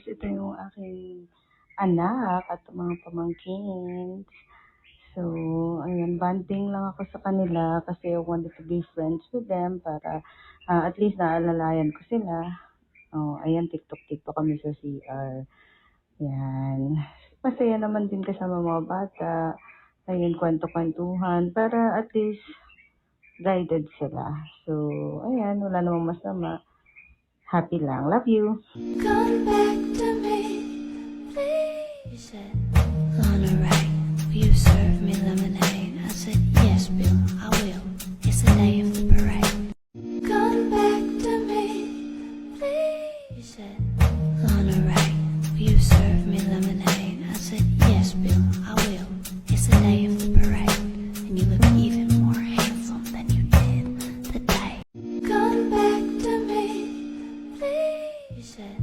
guys, ito yung aking anak at mga pamangkin. So, ayan, bonding lang ako sa kanila kasi I wanted to be friends with them para at least naalalayan ko sila. Oh, ayan, TikTok kami sa CR. Yan. Masaya naman din kasama mga bata. Ayun, kwento-kwentuhan para at least guided sila. So, ayan, wala namang masama. Happy lang. Love you. Come back to me, please. You said, Lana Ray, will you serve me lemonade? I said, yes, Bill, I will. It's the day of the parade. Come back to me, please. You said, Lana Ray, will you serve me lemonade? I said, yes, Bill, I will. It's the day of the parade. And you look even more handsome than you did the day. Come back to me, please. You said,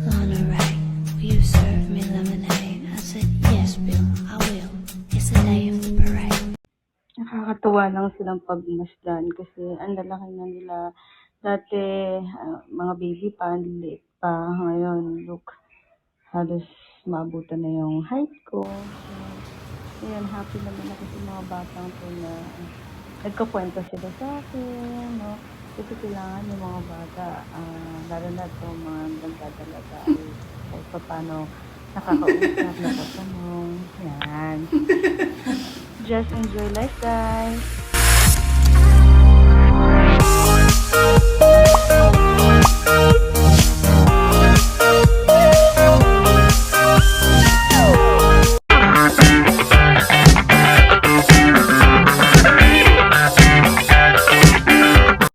Lana Ray, will you serve me lemonade? I said, yes, Bill, I will. It's the day of the parade. Nakakatuwa lang silang pagmasdan kasi ang lalaki na nila. Dati, mga baby pa, liit pa. Ngayon, look, halos maabutan na yung height ko. So, ayan, happy naman ako sa mga batang to na nagkakwento sila sa akin, no? Kasi kailangan yung mga bata, lalo na ito, mga nagdadalaga, kahit pa paano nakakausap, nakatanong, yan. Just enjoy life, guys.